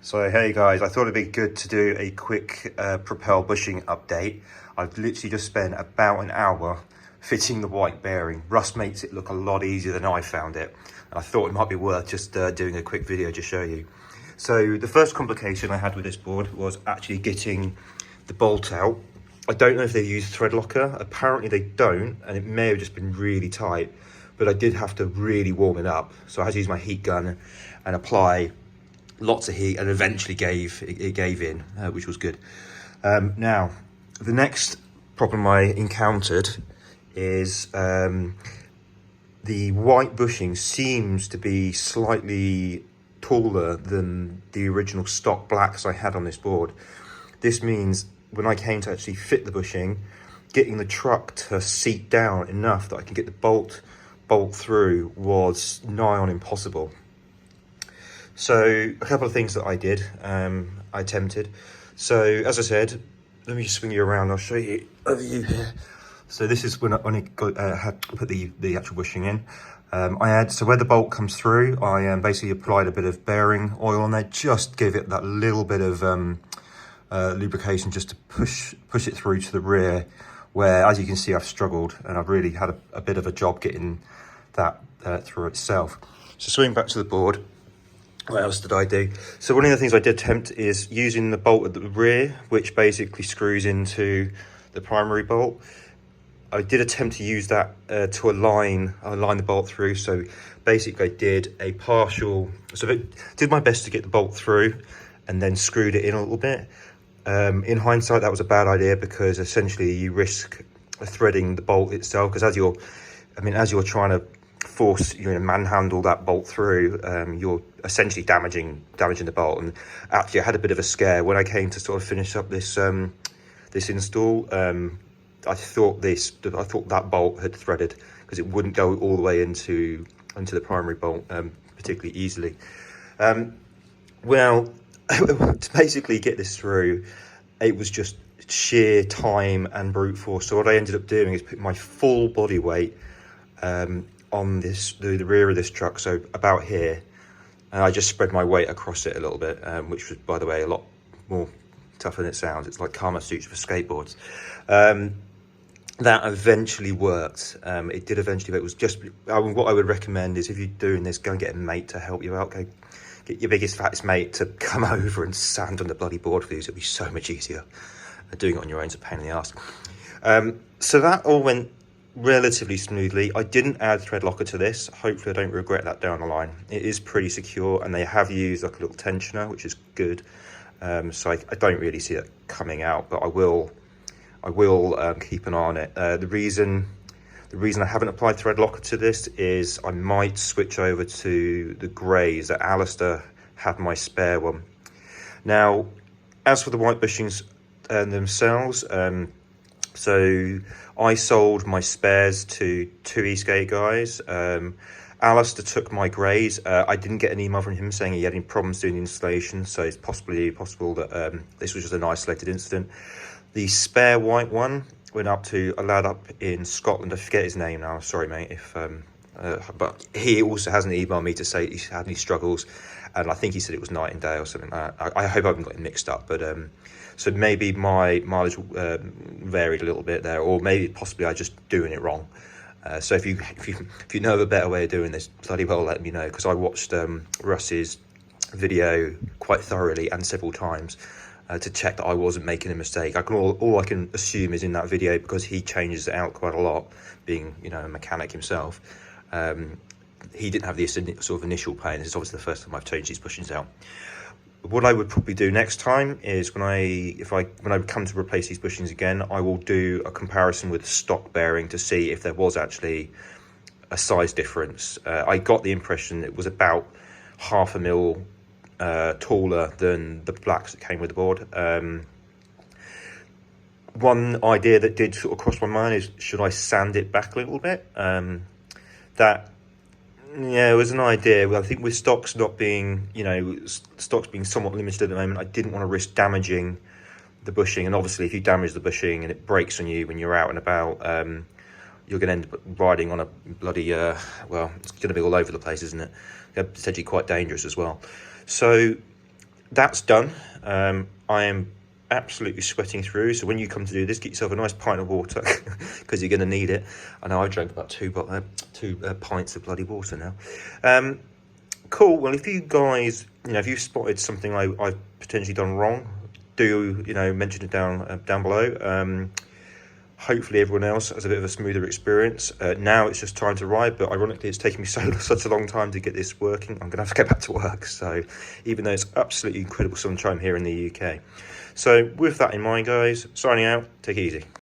So hey guys, I thought it'd be good to do a quick Propel bushing update. I've literally just spent about an hour fitting the white bearing. Rust makes it look a lot easier than I found it. And I thought it might be worth just doing a quick video to show you. So the first complication I had with this board was actually getting the bolt out. I don't know if they use thread locker. Apparently they don't, and it may have just been really tight, but I did have to really warm it up. So I had to use my heat gun and apply lots of heat, and eventually it gave in, which was good. Now, the next problem I encountered is the white bushing seems to be slightly taller than the original stock blacks I had on this board. This means when I came to actually fit the bushing, getting the truck to seat down enough that I can get the bolt through was nigh on impossible. So a couple of things that I did, I attempted. So as I said, let me just swing you around. I'll show you a view here. So this is when I had put the actual bushing in. So where the bolt comes through, I basically applied a bit of bearing oil on there, just give it that little bit of lubrication just to push it through to the rear, where, as you can see, I've struggled and I've really had a bit of a job getting that through itself. So swing back to the board. What else did I do? So one of the things I did attempt is using the bolt at the rear, which basically screws into the primary bolt. I did attempt to use that to align the bolt through. So basically I did a partial, did my best to get the bolt through and then screwed it in a little bit. In hindsight, that was a bad idea because essentially you risk threading the bolt itself, because as you're trying to manhandle that bolt through, you're essentially damaging the bolt. And actually I had a bit of a scare when I came to sort of finish up this install. I thought that bolt had threaded, because it wouldn't go all the way into the primary bolt particularly easily. Well, to basically get this through, it was just sheer time and brute force. So what I ended up doing is put my full body weight on the rear of this truck, so about here, and I just spread my weight across it a little bit, which was, by the way, a lot more tougher than it sounds. It's like Kama suits for skateboards. That eventually worked. It did eventually, but it was just, what I would recommend is, if you're doing this, go and get a mate to help you out. Go get your biggest, fattest mate to come over and sand on the bloody board for you. It'll be so much easier. Doing it on your own is a pain in the ass. So that all went relatively smoothly. I didn't add thread locker to this. Hopefully I don't regret that down the line. It is pretty secure, and they have used like a little tensioner, which is good. So I don't really see it coming out, but I will keep an eye on it. The reason I haven't applied thread locker to this is I might switch over to the greys that Alistair had my spare one. Now, as for the white bushings themselves, so I sold my spares to two Eastgate guys. Alistair took my greys. I didn't get an email from him saying he had any problems doing the installation, so it's possible that this was just an isolated incident. The spare white one went up to a lad up in Scotland. I forget his name now. Sorry, mate. But he also hasn't emailed me to say he's had any struggles, and I think he said it was night and day or something like that. I hope I haven't got it mixed up, but so maybe my mileage varied a little bit there, or maybe possibly I just doing it wrong. So if you know of a better way of doing this, bloody well let me know, because I watched Russ's video quite thoroughly and several times to check that I wasn't making a mistake. All I can assume is in that video, because he changes it out quite a lot, being a mechanic himself. He didn't have the sort of initial pain. This is obviously the first time I've changed these bushings out. What I would probably do next time is when I come to replace these bushings again, I will do a comparison with the stock bearing to see if there was actually a size difference. I got the impression it was about 0.5 mil taller than the blacks that came with the board. One idea that did sort of cross my mind is, should I sand it back a little bit? It was an idea. Well, I think with stocks being somewhat limited at the moment, I didn't want to risk damaging the bushing. And obviously, if you damage the bushing and it breaks on you when you're out and about, you're going to end up riding on a bloody, it's going to be all over the place, isn't it? Potentially quite dangerous as well. So that's done. I am absolutely sweating through. So when you come to do this, get yourself a nice pint of water because you're going to need it. I know I drank about two pints of bloody water now. Cool. Well, if you guys, if you've spotted something I've potentially done wrong, do mention it down below. Hopefully everyone else has a bit of a smoother experience. Now it's just time to ride, but ironically it's taken me such a long time to get this working. I'm gonna have to go back to work. So even though it's absolutely incredible sunshine here in the UK. So with that in mind, guys, signing out, take it easy.